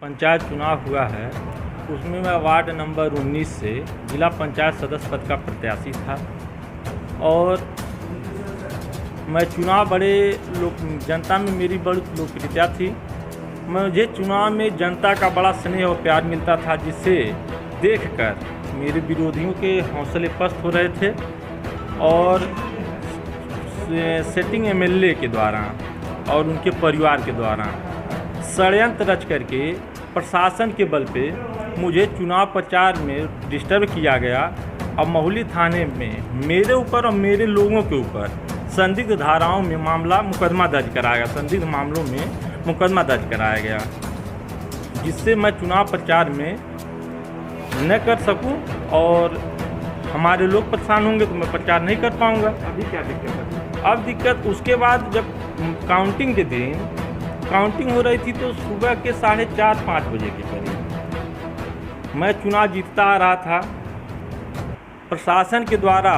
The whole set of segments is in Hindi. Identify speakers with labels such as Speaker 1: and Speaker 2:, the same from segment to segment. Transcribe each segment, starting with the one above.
Speaker 1: पंचायत चुनाव हुआ है, उसमें मैं वार्ड नंबर 19 से जिला पंचायत सदस्य पद का प्रत्याशी था और मैं चुनाव बड़े जनता में मेरी बड़ी लोकप्रियता थी। मुझे चुनाव में जनता का बड़ा स्नेह और प्यार मिलता था, जिसे देखकर मेरे विरोधियों के हौसले पस्त हो रहे थे और सिटिंग एमएलए के द्वारा और उनके परिवार के द्वारा षड्यंत्र रच करके प्रशासन के बल पे मुझे चुनाव प्रचार में डिस्टर्ब किया गया और महुली थाने में मेरे ऊपर और मेरे लोगों के ऊपर संदिग्ध धाराओं में मुकदमा दर्ज कराया गया। संदिग्ध मामलों में मुकदमा दर्ज कराया गया, जिससे मैं चुनाव प्रचार में न कर सकूं और हमारे लोग परेशान होंगे तो मैं प्रचार नहीं कर पाऊंगा।
Speaker 2: अभी क्या दिक्कत है?
Speaker 1: अब दिक्कत उसके बाद जब काउंटिंग के दिन काउंटिंग हो रही थी तो सुबह के 4:30-5 बजे के करीब मैं चुनाव जीतता आ रहा था। प्रशासन के द्वारा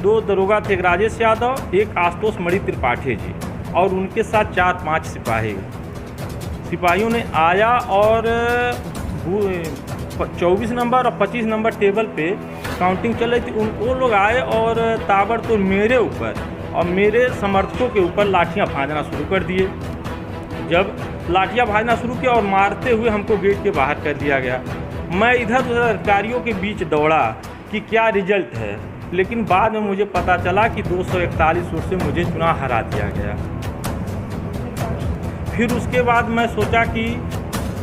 Speaker 1: दो दरोगा थे, एक राजेश यादव, एक आशुतोष मणि त्रिपाठी जी, और उनके साथ 4-5 सिपाहियों ने आया और 24 नंबर और 25 नंबर टेबल पे काउंटिंग चल रही थी। वो लोग आए और ताबड़तोड़ मेरे ऊपर और मेरे समर्थकों के ऊपर लाठियां भाजना शुरू कर दिए। जब लाठियां भाजना शुरू किया और मारते हुए हमको गेट के बाहर कर दिया गया। मैं इधर उधर अधिकारियों के बीच दौड़ा कि क्या रिजल्ट है, लेकिन बाद में मुझे पता चला कि 241 वोट से मुझे चुनाव हरा दिया गया। फिर उसके बाद मैं सोचा कि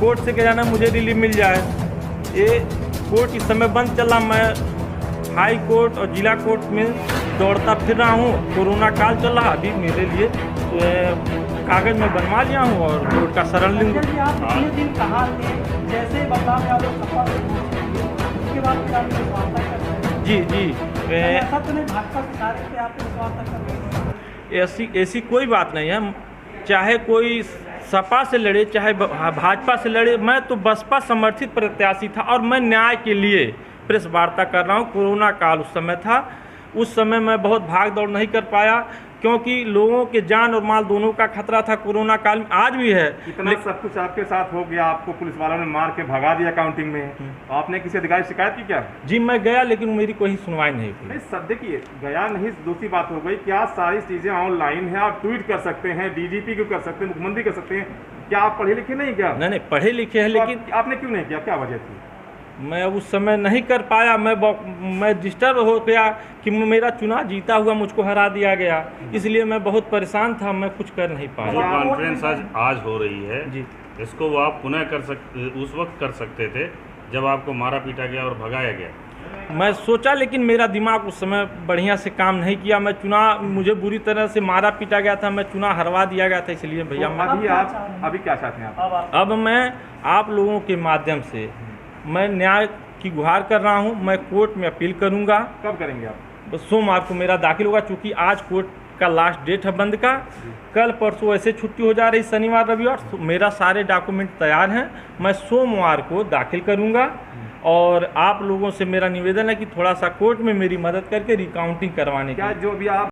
Speaker 1: कोर्ट से क्या जाना, मुझे रिलीफ मिल जाए। ये कोर्ट इस समय बंद चला। मैं हाई कोर्ट और जिला कोर्ट में दौड़ता फिर रहा हूँ। कोरोना काल चल रहा, अभी मेरे लिए कागज़ में बनवा लिया हूँ और कोर्ट का शरण लूँगा। जी ऐसी कोई बात नहीं है। चाहे कोई सपा से लड़े चाहे भाजपा से लड़े, मैं तो बसपा समर्थित प्रत्याशी था और मैं न्याय के लिए प्रेस वार्ता कर रहा हूँ। कोरोना काल उस समय था, उस समय मैं बहुत भाग दौड़ नहीं कर पाया क्योंकि लोगों के जान और माल दोनों का खतरा था कोरोना काल में, आज भी है।
Speaker 2: इतना सब कुछ आपके साथ हो गया, आपको पुलिस वालों ने मार के भगा दिया काउंटिंग में, आपने किसी अधिकारी से शिकायत की क्या?
Speaker 1: जी मैं गया, लेकिन मेरी कोई सुनवाई नहीं हुई।
Speaker 2: नहीं सब देखिए, गया नहीं, दूसरी बात हो गई। क्या सारी चीज़ें ऑनलाइन है? आप ट्वीट कर सकते हैं, डीजीपी को कर सकते हैं, मुख्यमंत्री कर सकते हैं। क्या आप पढ़े लिखे नहीं? क्या
Speaker 1: नहीं पढ़े लिखे हैं, लेकिन
Speaker 2: आपने क्यों नहीं किया? क्या वजह थी?
Speaker 1: मैं उस समय नहीं कर पाया। मैं डिस्टर्ब हो गया कि मेरा चुनाव जीता हुआ मुझको हरा दिया गया, इसलिए मैं बहुत परेशान था। मैं कुछ कर नहीं पाया।
Speaker 3: जो कॉन्फ्रेंस आज हो रही है
Speaker 1: जी,
Speaker 3: इसको वो आप पुनः उस वक्त कर सकते थे जब आपको मारा पीटा गया और भगाया गया।
Speaker 1: मैं सोचा, लेकिन मेरा दिमाग उस समय बढ़िया से काम नहीं किया। मुझे बुरी तरह से मारा पीटा गया था, मैं चुनाव हरवा दिया गया था, इसलिए भैया
Speaker 2: अभी क्या चाहते हैं आप?
Speaker 1: अब मैं आप लोगों के माध्यम से मैं न्याय की गुहार कर रहा हूं। मैं कोर्ट में अपील करूंगा।
Speaker 2: कब करेंगे आप?
Speaker 1: बस सोमवार को मेरा दाखिल होगा, चूँकि आज कोर्ट का लास्ट डेट है बंद का। कल परसों ऐसे छुट्टी हो जा रही, शनिवार रविवार। मेरा सारे डॉक्यूमेंट तैयार हैं। मैं सोमवार को दाखिल करूंगा और आप लोगों से मेरा निवेदन है कि थोड़ा सा कोर्ट में मेरी मदद करके रिकाउंटिंग करवाने की।
Speaker 2: क्या जो भी आप